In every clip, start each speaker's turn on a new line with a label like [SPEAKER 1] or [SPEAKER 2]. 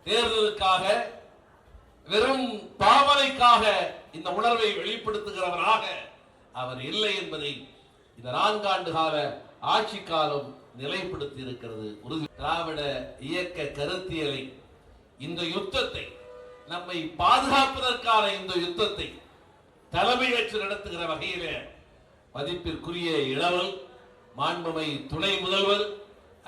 [SPEAKER 1] தேர்தலுக்காக வெறும் பாவனைக்காக இந்த உணர்வை வெளிப்படுத்துகிறவராக அவர் இல்லை என்பதை இந்த 4 ஆண்டு கால ஆட்சி காலம் நிலைப்படுத்தி இருக்கிறது. திராவிட இயக்க கருத்தியலை, இந்த யுத்தத்தை, நம்மை பாதுகாப்பதற்கான இந்த யுத்தத்தை தலைமையேற்று நடத்துகிற வகையில மதிப்பிற்குரிய இளவல் மாண்புமை துணை முதல்வர்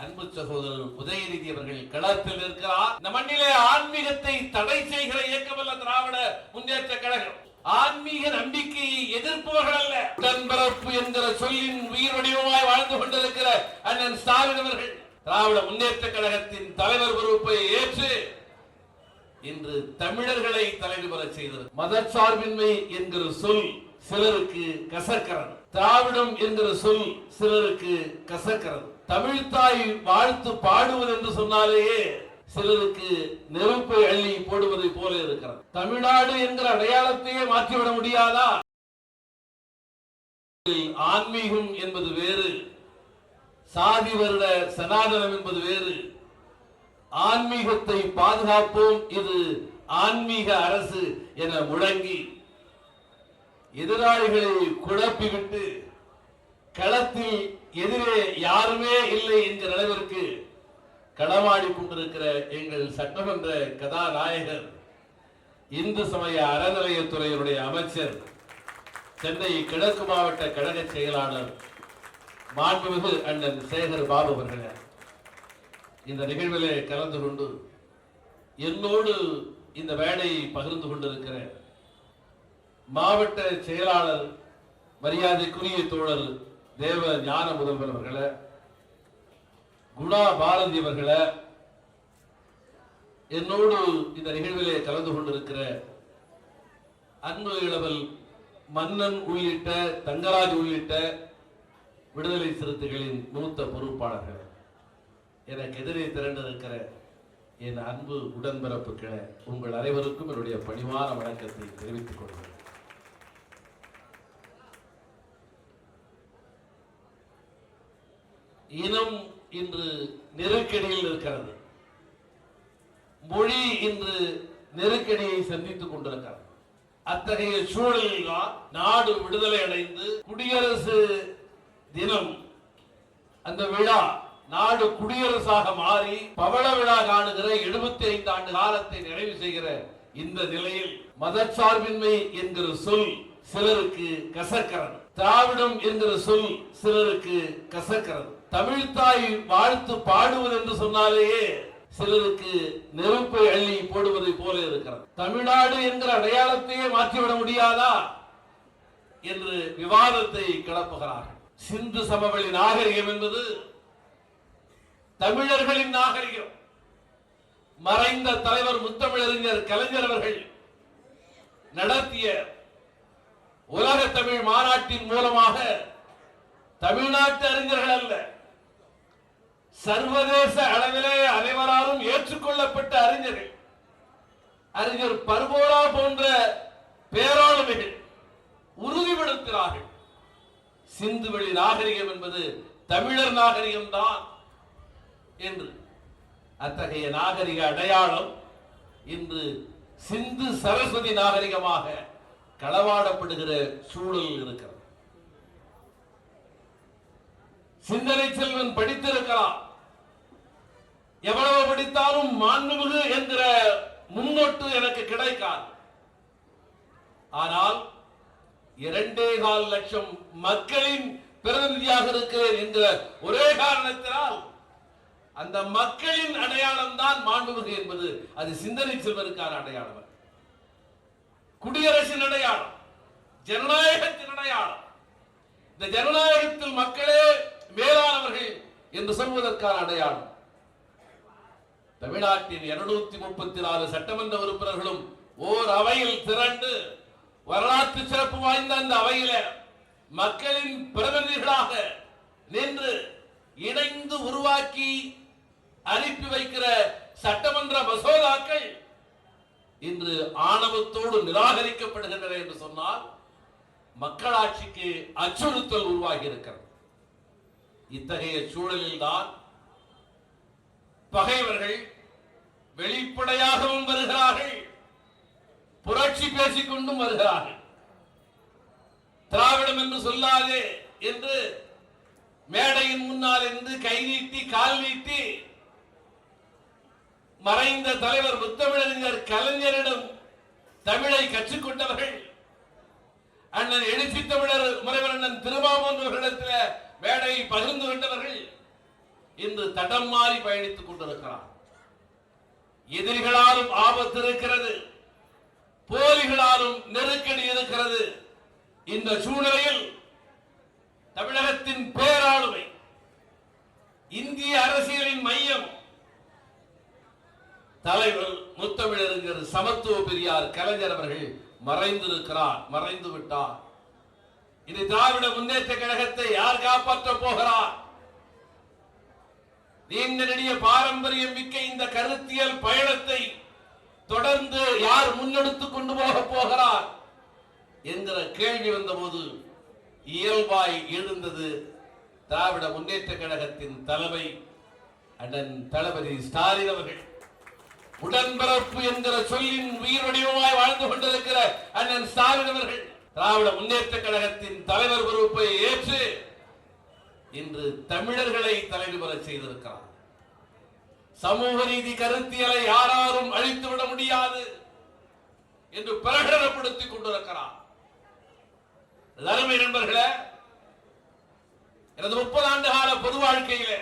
[SPEAKER 1] அன்பு சகோதரர் உதயநிதி அவர்கள் களத்தில் இருக்கிறார். இந்த மண்ணிலே ஆன்மீகத்தை தடை செய்கிற இயக்கம் அல்ல திராவிட முன்னேற்ற கழகம். ஆன்மீக நம்பிக்கையை எதிர்ப்பவர்கள் அல்ல. உடன்பிறப்பு என்கிற சொல்லின் உயிர் வடிவமாய் வாழ்ந்து கொண்டிருக்கிற அண்ணன் ஸ்டாலின் அவர்கள் திராவிட முன்னேற்ற கழகத்தின் தலைவர் பொறுப்பை ஏற்று இன்று தமிழர்களை தலைவர் பெற செய்தது. மதச்சார்பின்மை என்கிற சொல் சிலருக்கு கசக்கிறது. திராவிடம் என்கிற சொல் சிலருக்கு கசக்கிறது. தமிழ்தாய் வாழ்த்து பாடுவது என்று சொன்னாலேயே சிலருக்கு நெருப்பை அள்ளி போடுவதை போல இருக்கிறது. தமிழ்நாடு என்கிற அடையாளத்தையே மாற்றிவிட முடியாதா? ஆன்மீகம் என்பது வேறு, சாதி வருட சனாதனம் என்பது வேறு. ஆன்மீகத்தை பாதுகாப்போம், இது ஆன்மீக அரசு என முழங்கி எதிராளிகளை குழப்பிவிட்டு களத்தில் எதிரே யாருமே இல்லை என்கிற அளவிற்கு களமாடி கொண்டிருக்கிற எங்கள் சட்டமன்ற கதாநாயகர், இந்து சமய அறநிலையத்துறையினுடைய அமைச்சர், சென்னை கிழக்கு மாவட்ட கழக செயலாளர் மாண்புமிகு அண்ணன் சேகர் பாபு அவர்களே இந்த நிகழ்விலே கலந்து கொண்டு என்னோடு இந்த வேலையை பகிர்ந்து கொண்டிருக்கிற மாவட்ட செயலாளர் மரியாதைக்குரிய தோழர் தேவ ஞான முதல்வர் அவர்களே, குணா பாரதி அவர்களே, என்னோடு இந்த நிகழ்விலே கலந்து கொண்டிருக்கிற அன்பு இளவல் மன்னன் உள்ளிட்ட தங்கராஜ் உள்ளிட்ட விடுதலை சிறுத்தைகளின் மூத்த பொறுப்பாளர்கள், எனக்கு எதிரே திரண்டிருக்கிற என் அன்பு உடன்பிறப்புகளை, உங்கள் அனைவருக்கும் என்னுடைய பணிவான வணக்கத்தை தெரிவித்துக் கொள்கிறேன். இனம் இன்று நெருக்கடியில் இருக்கிறது. மொழி இன்று நெருக்கடியை சந்தித்துக் கொண்டிருக்கிறது. அத்தகைய சூழலில் நாடு விடுதலை அடைந்து குடியரசு தினம், அந்த விழா நாடு குடியரசாக மாறி பவள விழா காணுகிற 75 ஆண்டு காலத்தை நிறைவு செய்கிற இந்த நிலையில் மதச்சார்பின்மை என்கிற சொல் சிலருக்கு கசக்கிறது. திராவிடம் என்கிற சொல் சிலருக்கு கசக்கிறது. தமிழ்தாய் வாழ்த்து பாடுவது என்று சொன்னாலேயே சிலருக்கு நெருப்பை அள்ளி போடுவதை போல இருக்கிறது. தமிழ்நாடு என்கிற அடையாளத்தையே மாற்றிவிட முடியாதா என்று விவாதத்தை கிளப்புகிறார்கள். சிந்து சமவெளி நாகரிகம் என்பது தமிழர்களின் நாகரிகம். மறைந்த தலைவர் முத்தமிழறிஞர் கலைஞர் அவர்கள் நடத்திய உலக தமிழ் மாநாட்டின் மூலமாக தமிழ்நாட்டு அறிஞர்கள் அல்ல, சர்வதேச அளவிலே அனைவராலும் ஏற்றுக்கொள்ளப்பட்ட அறிஞர்கள், அறிஞர் பர்போரா போன்ற பேராளுமைகள் உறுதிப்படுத்தினார்கள். சிந்துவெளி நாகரிகம் என்பது தமிழர் நாகரிகம் தான் என்று. அத்தகைய நாகரிக அடையாளம் இன்று சிந்து சரஸ்வதி நாகரிகமாக களவாடப்படுகிற சூழல் இருக்கிறது. சிந்தனை செல்வன் படித்திருக்கலாம், எவ்வளவு படித்தாலும் மாண்புமிகு என்கிற முன்னோட்டு எனக்கு கிடைக்காது. ஆனால் 2.25 லட்சம் மக்களின் பிரதிநிதியாக இருக்கிறேன் என்கிற ஒரே காரணத்தினால் அந்த மக்களின் அடையாளம் தான் மாண்புமிகு என்பது அது சிந்தனை செல்வதற்கான அடையாளம், குடியரசின் அடையாளம், ஜனநாயகத்தின் அடையாளம். இந்த ஜனநாயகத்தில் மக்களே மேலானவர்கள் என்று சொல்வதற்கான அடையாளம். தமிழ்நாட்டின் 234 சட்டமன்ற உறுப்பினர்களும் ஓர் அவையில் திரண்டு வரலாற்று சிறப்பு வாய்ந்த அந்த அவையில மக்களின் பிரதிநிதிகளாக நின்று இணைந்து உருவாக்கி அனுப்பி வைக்கிற சட்டமன்ற மசோதாக்கள் இன்று ஆணவத்தோடு நிராகரிக்கப்படுகின்றன என்று சொன்னால் மக்களாட்சிக்கு அச்சுறுத்தல் உருவாகி இருக்கிறது. இத்தகைய சூழலில் தான் பகைவர்கள் வெளிப்படையாகவும் வருகிறார்கள், புரட்சி பேசிக் கொண்டும் வருகிறார்கள். திராவிடம் என்று சொல்லாதே என்று மேடையின் முன்னால் இருந்து கை நீட்டி கால் நீட்டி மறைந்த தலைவர் முத்தமிழறிஞர் கலைஞரிடம் தமிழை கற்றுக்கொண்டவர்கள், அண்ணன் எழுச்சி தமிழர் முனைவர் அண்ணன் திருமாவளவன் அவர்களிடத்தில் மேடையை பகிர்ந்து கொண்டவர்கள் இன்று தடம் மாறி பயணித்துக் கொண்டிருக்கிறார். எதிரிகளாலும் ஆபத்து இருக்கிறது, போலிகளாலும் நெருக்கடி இருக்கிறது. இந்த சூழ்நிலையில் தமிழகத்தின் பேராளுமை, இந்திய அரசியலின் மையம் தலைவர் முத்தமிழறிஞர் சமத்துவ பெரியார் கலைஞர் அவர்கள் மறைந்திருக்கிறார், மறைந்து விட்டார். இது திராவிட முன்னேற்ற கழகத்தை யார் காப்பாற்ற போகிறார்? நீண்ட நெடிய பாரம்பரியம் மிக்க இந்த கருத்தியல் பயணத்தை தொடர்ந்து யார் முன்னெடுத்துக் கொண்டு போக போகிறார் என்கிற கேள்வி வந்தபோது இயல்பாய் எழுந்தது திராவிட முன்னேற்ற கழகத்தின் தலைமை அண்ணன் தளபதி ஸ்டாலின் அவர்கள். உடன்பிறப்பு என்கிற சொல்லின் உயிர் வடிவமாய் வாழ்ந்து கொண்டிருக்கிற அண்ணன் ஸ்டாலின் அவர்கள் திராவிட முன்னேற்ற கழகத்தின் தலைவர் பொறுப்பை ஏற்று இன்று தமிழர்களை தலைநிமிர செய்திருக்கிறார். சமூக நீதி கருத்தியலை யாராலும் அழித்துவிட முடியாது என்று பிரகடனப்படுத்திக் கொண்டிருக்கிறார். அருமை நண்பர்களே, எனது 30 ஆண்டு கால பொது வாழ்க்கையிலே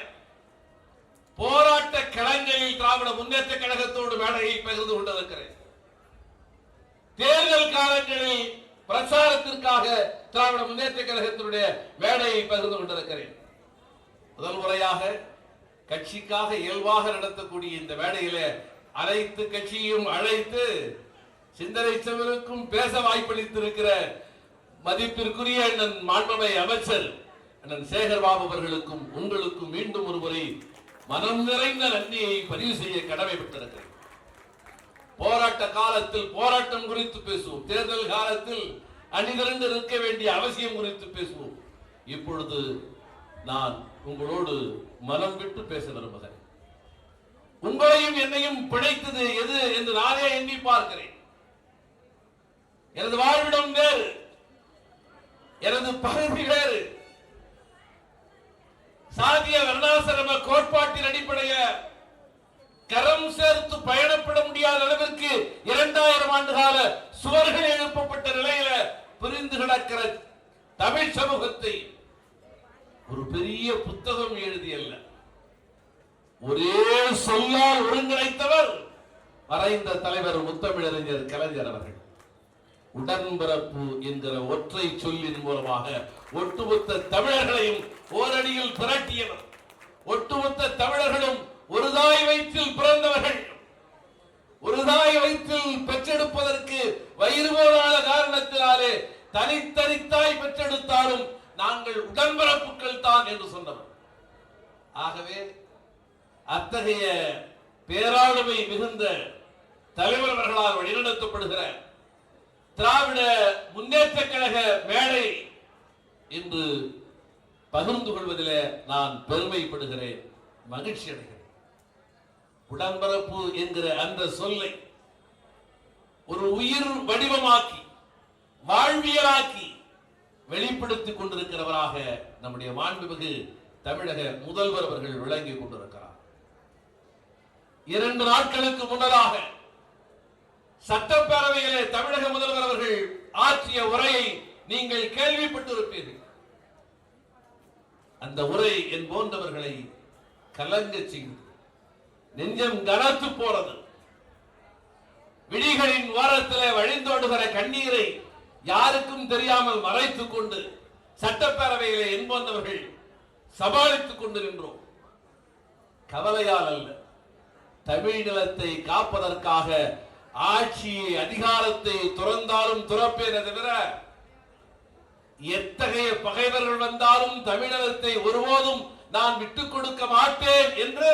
[SPEAKER 1] போராட்ட களங்களில் திராவிட முன்னேற்ற கழகத்தோடு மேடையை பகிர்ந்து கொண்டிருக்கிறேன். தேர்தல் காலங்களில் பிரச்சாரத்திற்காக திராவிட முன்னேற்ற கழகத்தினுடைய மேடையை பகிர்ந்து கொண்டிருக்கிறேன். முதல் முறையாக கட்சிக்காக இயல்பாக நடத்தக்கூடிய இந்த மேடையில அனைத்து கட்சியும் அழைத்து சிந்தனை செவருக்கும் பேச வாய்ப்பளித்திருக்கிற மதிப்பிற்குரிய அண்ணன் மாண்புமை அமைச்சர் அண்ணன் சேகர் பாபு அவர்களுக்கும் உங்களுக்கும் மீண்டும் ஒரு முறை மனம் நிறைந்த நன்றியை பதிவு செய்ய கடமைப்பட்டிருக்கிறேன். போராட்ட காலத்தில் போராட்டம் குறித்து பேசுவோம், தேர்தல் காலத்தில் அணிதிரண்டு இருக்க வேண்டிய அவசியம் குறித்து பேசுவோம். இப்பொழுது நான் உங்களோடு மனம் விட்டு பேச விரும்புகிறேன். உங்களையும் என்னையும் பிழைத்தது எது என்று நானே எண்ணி பார்க்கிறேன். எனது வாழ்விடம் வேறு, எனது பதவி வேறு. சாதிய வர்ணாசிரம கோட்பாட்டின் அடிப்படையில் கரம் சேர்த்து பயணப்பட முடியாத அளவிற்கு 2000 ஆண்டு கால சுவர்கள் எழுப்பப்பட்ட நிலையில பிரிந்து கிடக்கிற தமிழ் சமூகத்தை ஒரு பெரிய புத்தகம் எழுதியல்ல, ஒரே சொல்லால் ஒருங்கிணைத்தவர் மறைந்த தலைவர் முத்தமிழறிஞர் கலைஞர் அவர்கள். உடன்பிறப்பு என்கிற ஒற்றை சொல்லின் மூலமாக ஒட்டுமொத்த தமிழர்களையும் ஓரடியில் திரட்டியவர். ஒட்டுமொத்த தமிழர்களும் ஒரு தாய் வயிற்றில் பிறந்தவர்கள். ஒரு தாய் வயிற்றில் பெற்றெடுப்பதற்கு வயிறு போதாத காரணத்தினாலே தனித்தனித்தாய் பெற்றெடுத்தாலும் நாங்கள் உடன்பிறப்புகள் தான் என்று சொன்னவர். ஆகவே அத்தகைய பேராளுமை மிகுந்த தலைவர்களால் வழிநடத்தப்படுகிற திராவிட முன்னேற்ற கழக மேடை இன்று பகிர்ந்து கொள்வதிலே நான் பெருமைப்படுகிறேன், மகிழ்ச்சி அடைகிறேன். உடன்பிறப்பு என்கிற அந்த சொல்லை ஒரு உயிர் வடிவமாக்கி வாழ்வியலாக்கி வெளிப்படுத்திக் கொண்டிருக்கிறவராக நம்முடைய மாண்புமிகு தமிழக முதல்வர் அவர்கள் விளங்கிக் கொண்டிருக்கிறார். 2 நாட்களுக்கு முன்னதாக சட்டப்பேரவையிலே தமிழக முதல்வர் அவர்கள் ஆற்றிய உரையை நீங்கள் கேள்விப்பட்டிருப்பீர்கள். அந்த உரை என் போன்றவர்களை கலங்க செய்தது, நெஞ்சம் கனத்து போறது. விழிகளின் ஓரத்தில் வழிந்தோடுகிற கண்ணீரை யாருக்கும் தெரியாமல் மறைத்துக் கொண்டு சட்டப்பேரவையிலே என் போன்றவர்கள் சமாளித்துக் கொண்டு நின்றோம். கவலையால் அல்ல, தமிழ் நிலத்தை காப்பதற்காக ஆட்சி அதிகாரத்தை துறந்தாலும் துறப்பேன் தவிர எத்தகைய பகைவர்கள் வந்தாலும் தமிழகத்தை ஒருபோதும் நான் விட்டுக் கொடுக்க மாட்டேன் என்று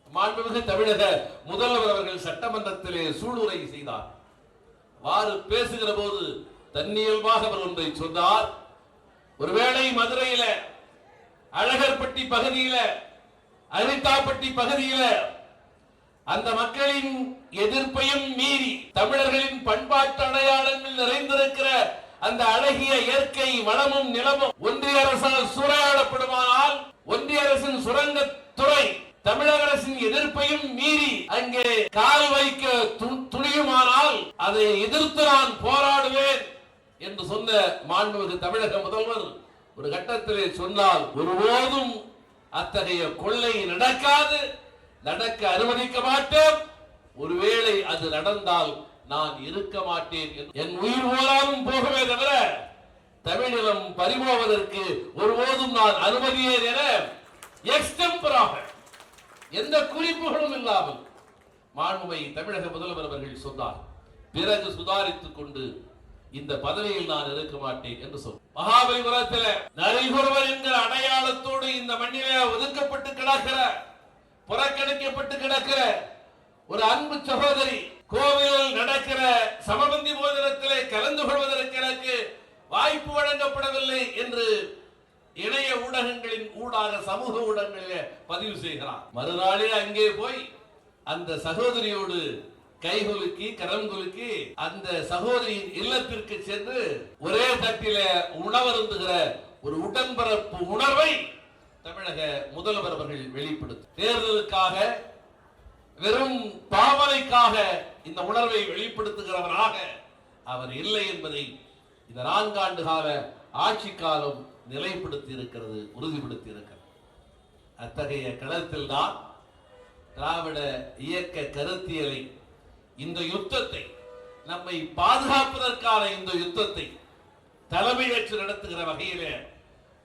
[SPEAKER 1] மாண்புமிகு தமிழக முதல்வர் அவர்கள் சட்டமன்றத்திலே சூளுரை செய்தார். வாறு பேசுகிற போது தன்னியல்பாக அவர் ஒன்றை சொன்னார். ஒருவேளை மதுரையில அழகர்பட்டி பகுதியில அரித்தாப்பட்டி பகுதியில அந்த மக்களின் எதிர்ப்பையும் மீறி தமிழர்களின் பண்பாட்டு அடையாளங்கள் நிறைந்திருக்கிற அந்த அழகிய இயற்கை வளமும் நிலமும் ஒன்றிய அரசால் சூறையாடப்படுமானால் ஒன்றிய அரசின் சுரங்கத்துறை தமிழக அரசின் எதிர்ப்பையும் மீறி அங்கே கால் வைக்க துணியுமானால் அதை எதிர்த்து நான் போராடுவேன் என்று சொன்ன மாண்புமிகு தமிழக முதல்வர் ஒரு கட்டத்திலே சொன்னால் ஒருபோதும் அத்தகைய கொள்ளை நடக்காது, நடக்க அனுமதிக்க மாட்டேன், ஒருவேளை அது நடந்தால் நான் இருக்க மாட்டேன், என் உயிர் போலாலும் போகவே தவிர தமிழினம் பறிபோவதற்கு ஒருபோதும் நான் அனுமதியேன் என எக்ஸ்டெம்பராக எந்த குறிப்புகளும் இல்லாமல் மாண்புமை தமிழக முதல்வர் அவர்கள் சொன்னார். பிறகு சுதாரித்துக் கொண்டு இந்த பதவியில் நான் இருக்க மாட்டேன் என்று சொன்னார். மகாபலிபுரத்தில் நரிகுறவர் என்கிற அடையாளத்தோடு இந்த மண்ணிலே ஒதுக்கப்பட்டு கிடக்கிற, புறக்கணிக்கப்பட்டு கிடக்கிற ஒரு அன்பு சகோதரி கோவிலில் நடக்கிற சமபந்தி போதனத்திலே கலந்து கொள்வதற்கு எனக்கு வாய்ப்பு வழங்கப்படவில்லை என்று இணைய ஊடகங்களின் ஊடாக சமூக ஊடகங்களிலே பதிவு செய்கிறார். மறுநாளே அங்கே போய் அந்த சகோதரியோடு கைகுலுக்கி கரங்குலுக்கி அந்த சகோதரியின் இல்லத்திற்கு சென்று ஒரே தட்டில உணவருந்துகிற ஒரு உடன்பரப்பு உணர்வை தமிழக முதல்வர் அவர்கள் வெளிப்படுத்த தேர்தலுக்காக வெறும் பாவனைக்காக இந்த உணர்வை வெளிப்படுத்துகிறவராக அவர் இல்லை என்பதை இந்த 4 ஆண்டு கால ஆட்சி காலம் நிலைப்படுத்தி இருக்கிறது, உறுதிப்படுத்தி இருக்கிறது. அத்தகைய களத்தில் தான் திராவிட இயக்க கருத்தியலை, இந்த யுத்தத்தை, நம்மை பாதுகாப்பதற்கான இந்த யுத்தத்தை தலைமையேற்று நடத்துகிற வகையிலே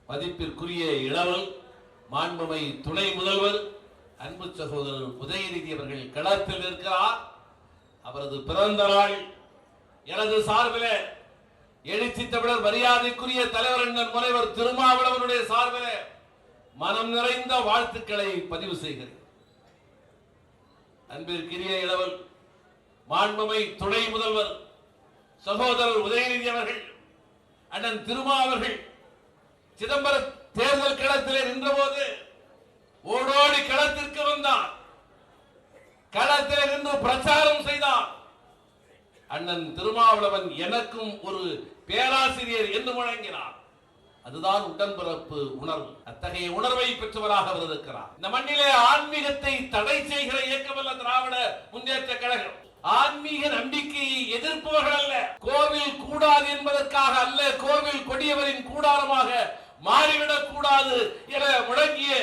[SPEAKER 1] மதிப்பிற்குரிய இளவல் மாண்புமை துணை முதல்வர் அன்பு சகோதரர் உதயநிதி அவர்கள் களத்தில் இருக்கிறார். அவரது பிறந்த நாள் எனது சார்பில் எழுச்சி தமிழர் மரியாதைக்குரிய தலைவர் அண்ணன் முனைவர் திருமாவளவனுடைய சார்பில் மனம் நிறைந்த வாழ்த்துக்களை பதிவு செய்கிறேன். அன்பிற்குரிய இளவல் மாண்புமை துணை முதல்வர் சகோதரர் உதயநிதி அவர்கள், அண்ணன் திருமா அவர்கள் சிதம்பரம் தேர்தல் களத்திலே நின்றபோது ஓடோடி களத்திற்கு வந்தார். களத்தில் நின்று பிரச்சாரம் செய்தார். அண்ணன் திருமாவளவன் எனக்கும் ஒரு பேராசிரியர் என்று முழங்கினார். அதுதான் உடன்பிறப்பு உணர்வு. அத்தகைய உணர்வை பெற்றவராக அவர் இருக்கிறார். இந்த மண்ணிலே ஆன்மீகத்தை தடை செய்கிற இயக்கமல்ல திராவிட முன்னேற்ற கழகம். ஆன்மீக நம்பிக்கையை எதிர்ப்பவர்கள் அல்ல. கோவில் கூடாது என்பதற்காக அல்ல, கோவில் கொடியவரின் கூடாரமாக மாறிவிடக் கூடாது என முழங்கிய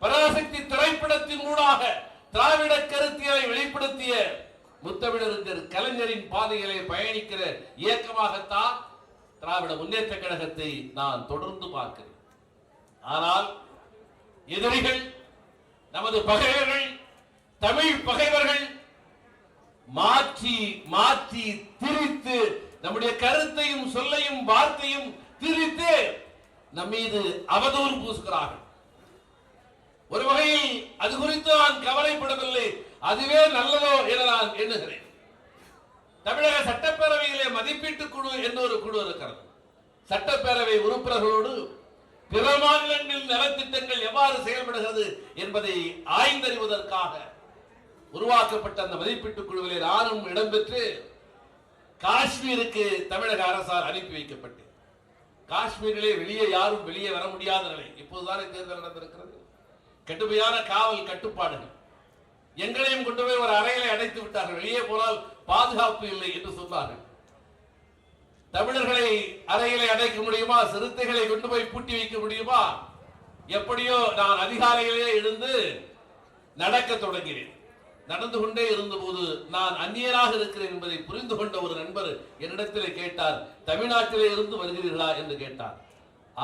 [SPEAKER 1] பராசக்தி திரைப்படத்தின் ஊடாக திராவிட கருத்தியலை வெளிப்படுத்திய முத்தமிழறிஞர் கலைஞரின் பாதைகளை பயணிக்கிற இயக்கமாகத்தான் திராவிட முன்னேற்ற கழகத்தை நான் தொடர்ந்து பார்க்கிறேன். ஆனால் எதிரிகள், நமது பகைவர்கள், தமிழ் பகைவர்கள் மாற்றி மாற்றி திரித்து நம்முடைய கருத்தையும் சொல்லையும் வார்த்தையும் திரித்து நம் மீது அவதூறு பூசுகிறார்கள். ஒரு வகையில் அது குறித்து நான் கவலைப்படவில்லை, அதுவே நல்லதோ என நான் எண்ணுகிறேன். தமிழக சட்டப்பேரவையிலே மதிப்பீட்டு குழு என்று ஒரு குழு இருக்கிறது. சட்டப்பேரவை உறுப்பினர்களோடு பிற மாநிலங்களில் நலத்திட்டங்கள் எவ்வாறு செயல்படுகிறது என்பதை ஆய்ந்தறிவதற்காக உருவாக்கப்பட்ட அந்த மதிப்பீட்டு குழுவிலே நானும் இடம்பெற்று காஷ்மீருக்கு தமிழக அரசால் அனுப்பி வைக்கப்பட்டேன். காஷ்மீரிலே யாரும் வெளியே வர முடியாத நிலை. இப்போதுதானே தேர்தல் நடந்திருக்கிறது. கடுமையான காவல் கட்டுப்பாடுகள். எங்களையும் கொண்டு போய் ஒரு அறையிலே அடைத்து விட்டார்கள். வெளியே போனால் பாதுகாப்பு இல்லை என்று சொன்னார்கள். தமிழர்களை அறையிலே அடைக்க முடியுமா? சிறுத்தைகளை கொண்டு போய் பூட்டி வைக்க முடியுமா? எப்படியோ நான் அதிகாலையிலே எழுந்து நடக்க தொடங்கினேன். நடந்து கொண்டே இருந்தபோது நான் அந்நியராக இருக்கிறேன் என்பதை புரிந்து கொண்ட ஒரு நண்பர் என்னிடத்தில் கேட்டார், தமிழ்நாட்டிலே இருந்து வருகிறீர்களா என்று கேட்டார்.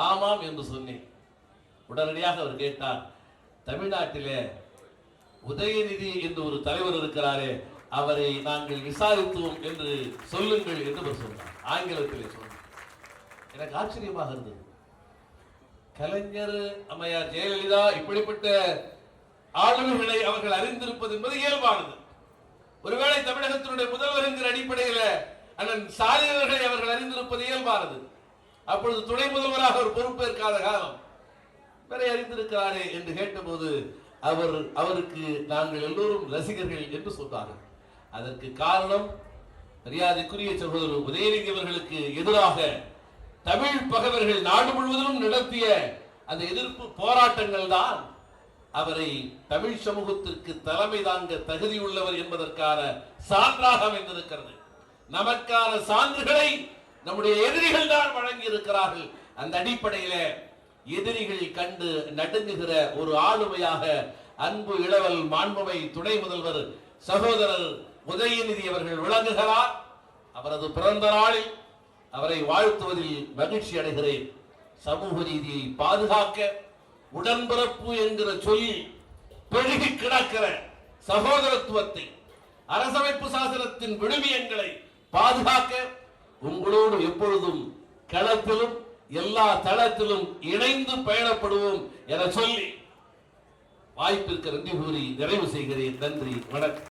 [SPEAKER 1] ஆமாம் என்று சொன்னேன். உடனடியாக அவர் கேட்டார், தமிழ்நாட்டிலே உதயநிதி என்று ஒரு தலைவர் இருக்கிறாரே, அவரை நாங்கள் விசாரித்தோம் என்று சொல்லுங்கள் என்று சொன்னார். ஆங்கிலத்திலே சொன்னார். எனக்கு ஆச்சரியமாக இருந்தது. கலைஞர், அம்மையார் ஜெயலலிதா இப்படிப்பட்ட ஆளுமைகளை அவர்கள் அறிந்திருப்பது என்பது இயல்பானது. ஒருவேளை தமிழகத்தினுடைய முதல்வர் என்கிற அடிப்படையில் அண்ணன் ஸ்டாலினை அவர்கள் அறிந்திருப்பது இயல்பானது. அப்பொழுது துணை முதல்வராக ஒரு பொறுப்பேற்காத காலம் வரை அறிந்திருக்கிறாரே என்று கேட்டபோது அவருக்கு நாங்கள் எல்லோரும் ரசிகர்கள் என்று சொன்னார்கள். அதற்கு காரணம் மரியாதைக்குரிய சகோதரர் உதயநிதி அவர்களுக்கு எதிராக தமிழ் பகைவர்கள் நாடு முழுவதிலும் நடத்திய அந்த எதிர்ப்பு போராட்டங்கள் தான் அவரை தமிழ் சமூகத்திற்கு தலைமை தாங்க தகுதியுள்ளவர் என்பதற்கான சான்றாக அமைந்திருக்கிறது. நமக்கான சான்றுகளை நம்முடைய எதிரிகள் தான் வழங்கி இருக்கிறார்கள். அந்த அடிப்படையில எதிரிகள் கண்டு நடுங்குகிற ஒரு ஆளுமையாக அன்பு இளவல் மாண்புமை துணை முதல்வர் சகோதரர் உதயநிதி அவர்கள் விளங்குகிறார். அவரது பிறந்த நாளில் அவரை வாழ்த்துவதில் மகிழ்ச்சி அடைகிறேன். சமூக நீதியை பாதுகாக்க உடன்பிறப்பு என்கிற சொல்லில் பெருகி கிடக்கிற சகோதரத்துவத்தை, அரசமைப்பு சாசனத்தின் விழுமியங்களை பாதுகாக்க உங்களோடு எப்பொழுதும் களத்திலும் எல்லா தளத்திலும் இணைந்து பயணப்படுவோம் என சொல்லி வாய்ப்பிற்கு நன்றி கூறி நிறைவு செய்கிறேன். நன்றி, வணக்கம்.